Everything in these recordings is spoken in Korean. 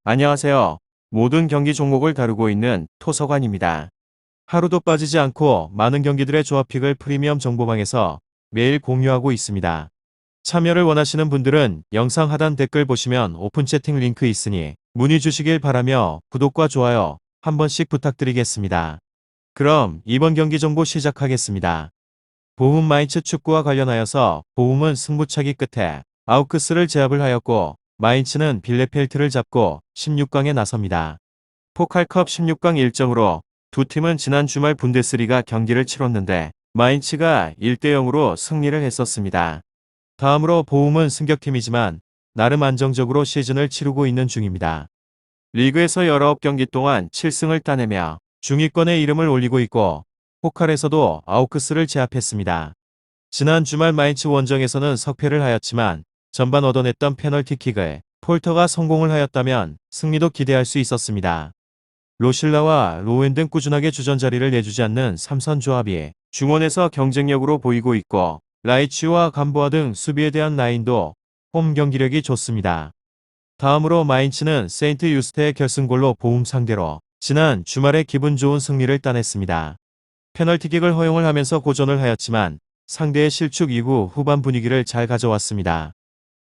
안녕하세요. 모든 경기 종목을 다루고 있는 토서관입니다. 하루도 빠지지 않고 많은 경기들의 조합픽을 프리미엄 정보방에서 매일 공유하고 있습니다. 참여를 원하시는 분들은 영상 하단 댓글 보시면 오픈 채팅 링크 있으니 문의 주시길 바라며 구독과 좋아요 한 번씩 부탁드리겠습니다. 그럼 이번 경기 정보 시작하겠습니다. 보훔 마인츠 축구와 관련하여서 보훔은 승부차기 끝에 아우크스를 제압을 하였고 마인츠는 빌레펠트를 잡고 16강에 나섭니다. 포칼컵 16강 일정으로 두 팀은 지난 주말 분데스리가 경기를 치렀는데 마인츠가 1대0으로 승리를 했었습니다. 다음으로 보훔은 승격팀이지만 나름 안정적으로 시즌을 치르고 있는 중입니다. 리그에서 19경기 동안 7승을 따내며 중위권에 이름을 올리고 있고 포칼에서도 아우크스를 제압했습니다. 지난 주말 마인츠 원정에서는 석패를 하였지만 전반 얻어냈던 페널티킥을 폴터가 성공을 하였다면 승리도 기대할 수 있었습니다. 로실라와 로웬 등 꾸준하게 주전자리를 내주지 않는 삼선 조합이 중원에서 경쟁력으로 보이고 있고 라이치와 감보아 등 수비에 대한 라인도 홈 경기력이 좋습니다. 다음으로 마인츠는 세인트 유스테의 결승골로 보훔 상대로 지난 주말에 기분 좋은 승리를 따냈습니다. 페널티킥을 허용을 하면서 고전을 하였지만 상대의 실축 이후 후반 분위기를 잘 가져왔습니다.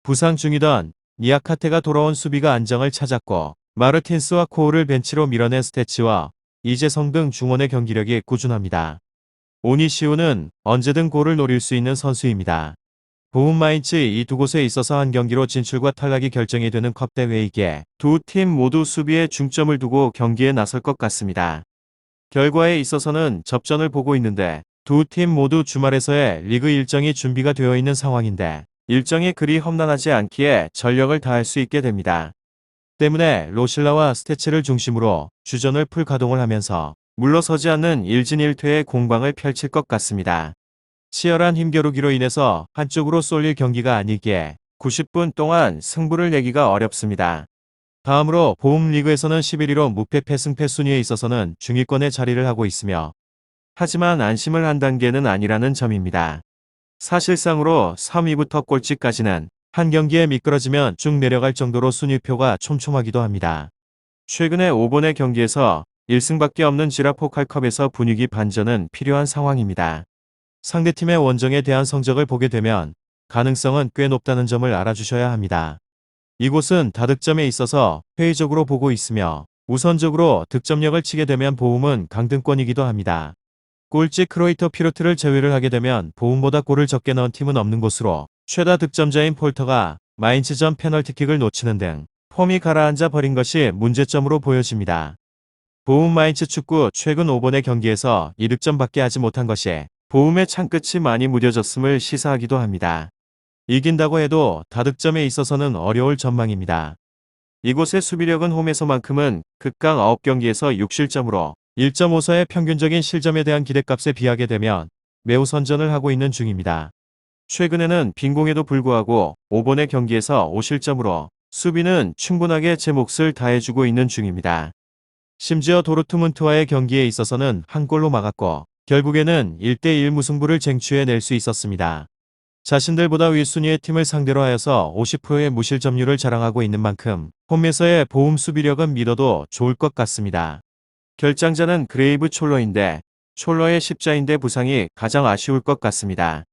부상 중이던 니아카테가 돌아온 수비가 안정을 찾았고 마르틴스와 코우를 벤치로 밀어낸 스태치와 이재성 등 중원의 경기력이 꾸준합니다. 오니시우는 언제든 골을 노릴 수 있는 선수입니다. 보훔 마인츠 이 두 곳에 있어서 한 경기로 진출과 탈락이 결정이 되는 컵대회이기에 두 팀 모두 수비에 중점을 두고 경기에 나설 것 같습니다. 결과에 있어서는 접전을 보고 있는데 두 팀 모두 주말에서의 리그 일정이 준비가 되어 있는 상황인데 일정이 그리 험난하지 않기에 전력을 다할 수 있게 됩니다. 때문에 로실라와 스태치를 중심으로 주전을 풀 가동을 하면서 물러서지 않는 1진 1퇴의 공방을 펼칠 것 같습니다. 치열한 힘겨루기로 인해서 한쪽으로 쏠릴 경기가 아니기에 90분 동안 승부를 내기가 어렵습니다. 다음으로 보훔 리그에서는 11위로 무패 패승패 순위에 있어서는 중위권에 자리를 하고 있으며 하지만 안심을 한 단계는 아니라는 점입니다. 사실상으로 3위부터 꼴찌까지는 한 경기에 미끄러지면 쭉 내려갈 정도로 순위표가 촘촘하기도 합니다. 최근에 5번의 경기에서 1승밖에 없는 지라포칼컵에서 분위기 반전은 필요한 상황입니다. 상대팀의 원정에 대한 성적을 보게 되면 가능성은 꽤 높다는 점을 알아주셔야 합니다. 이곳은 다득점에 있어서 회의적으로 보고 있으며 우선적으로 득점력을 치게 되면 보훔은 강등권이기도 합니다. 꼴찌 크로이터 피로트를 제외를 하게 되면 보훔보다 골을 적게 넣은 팀은 없는 곳으로 최다 득점자인 폴터가 마인츠전 페널티킥을 놓치는 등 폼이 가라앉아 버린 것이 문제점으로 보여집니다. 보훔 마인츠 축구 최근 5번의 경기에서 2득점밖에 하지 못한 것이 보훔의 창끝이 많이 무뎌졌음을 시사하기도 합니다. 이긴다고 해도 다득점에 있어서는 어려울 전망입니다. 이곳의 수비력은 홈에서만큼은 극강 9경기에서 6실점으로 1.5서의 평균적인 실점에 대한 기대값에 비하게 되면 매우 선전을 하고 있는 중입니다. 최근에는 빈공에도 불구하고 5번의 경기에서 5실점으로 수비는 충분하게 제 몫을 다해주고 있는 중입니다. 심지어 도르트문트와의 경기에 있어서는 한 골로 막았고 결국에는 1대1 무승부를 쟁취해낼 수 있었습니다. 자신들보다 윗순위의 팀을 상대로 하여서 50%의 무실점률을 자랑하고 있는 만큼 홈에서의 보훔 수비력은 믿어도 좋을 것 같습니다. 결장자는 그레이브 촐러인데 촐러의 십자인대 부상이 가장 아쉬울 것 같습니다.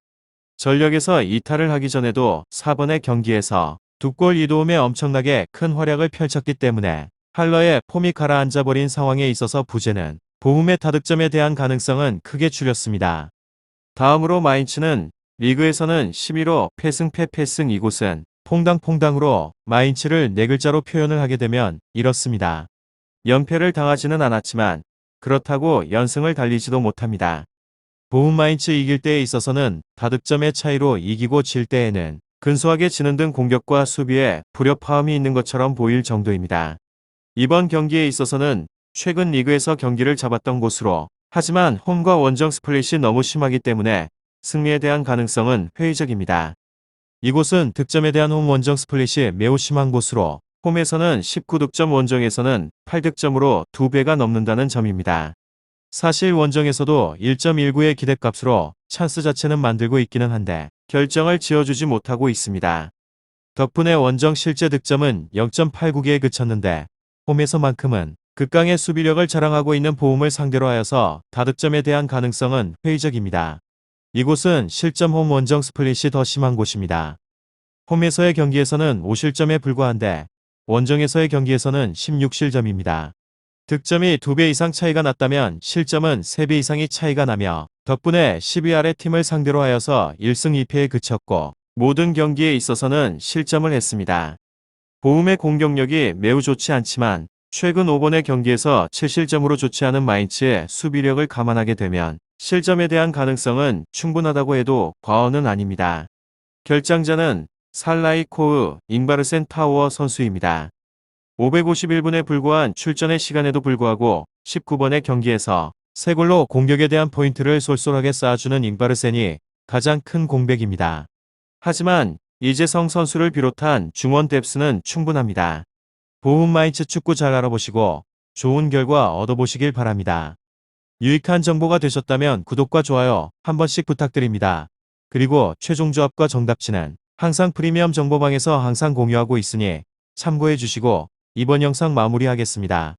전력에서 이탈을 하기 전에도 4번의 경기에서 두 골 2도움에 엄청나게 큰 활약을 펼쳤기 때문에 할러의 폼이 가라앉아버린 상황에 있어서 부제는 보훔의 다득점에 대한 가능성은 크게 줄였습니다. 다음으로 마인츠는 리그에서는 11호 패승패 패승. 이곳은 퐁당퐁당으로 마인츠를 네 글자로 표현을 하게 되면 이렇습니다. 연패를 당하지는 않았지만 그렇다고 연승을 달리지도 못합니다. 보훔 마인츠 이길 때에 있어서는 다득점의 차이로 이기고 질 때에는 근소하게 지는 등 공격과 수비에 불협화음이 있는 것처럼 보일 정도입니다. 이번 경기에 있어서는 최근 리그에서 경기를 잡았던 곳으로 하지만 홈과 원정 스플릿이 너무 심하기 때문에 승리에 대한 가능성은 회의적입니다. 이곳은 득점에 대한 홈 원정 스플릿이 매우 심한 곳으로 홈에서는 19득점 원정에서는 8득점으로 2배가 넘는다는 점입니다. 사실 원정에서도 1.19의 기대값으로 찬스 자체는 만들고 있기는 한데 결정을 지어주지 못하고 있습니다. 덕분에 원정 실제 득점은 0.89개에 그쳤는데 홈에서만큼은 극강의 수비력을 자랑하고 있는 보움을 상대로 하여서 다득점에 대한 가능성은 회의적입니다. 이곳은 실점 홈 원정 스플릿이 더 심한 곳입니다. 홈에서의 경기에서는 5실점에 불과한데 원정에서의 경기에서는 16실점입니다. 득점이 2배 이상 차이가 났다면 실점은 3배 이상이 차이가 나며 덕분에 10위 아래 팀을 상대로 하여서 1승 2패에 그쳤고 모든 경기에 있어서는 실점을 했습니다. 보움의 공격력이 매우 좋지 않지만 최근 5번의 경기에서 7실점으로 좋지 않은 마인츠의 수비력을 감안하게 되면 실점에 대한 가능성은 충분하다고 해도 과언은 아닙니다. 결장자는 살라이 코흐 잉바르센 타우어 선수입니다. 551분에 불과한 출전의 시간에도 불구하고 19번의 경기에서 3골로 공격에 대한 포인트를 쏠쏠하게 쌓아주는 잉바르센이 가장 큰 공백입니다. 하지만 이재성 선수를 비롯한 중원 뎁스는 충분합니다. 보움 마인츠 축구 잘 알아보시고 좋은 결과 얻어보시길 바랍니다. 유익한 정보가 되셨다면 구독과 좋아요 한 번씩 부탁드립니다. 그리고 최종 조합과 정답치는 항상 프리미엄 정보방에서 항상 공유하고 있으니 참고해 주시고 이번 영상 마무리하겠습니다.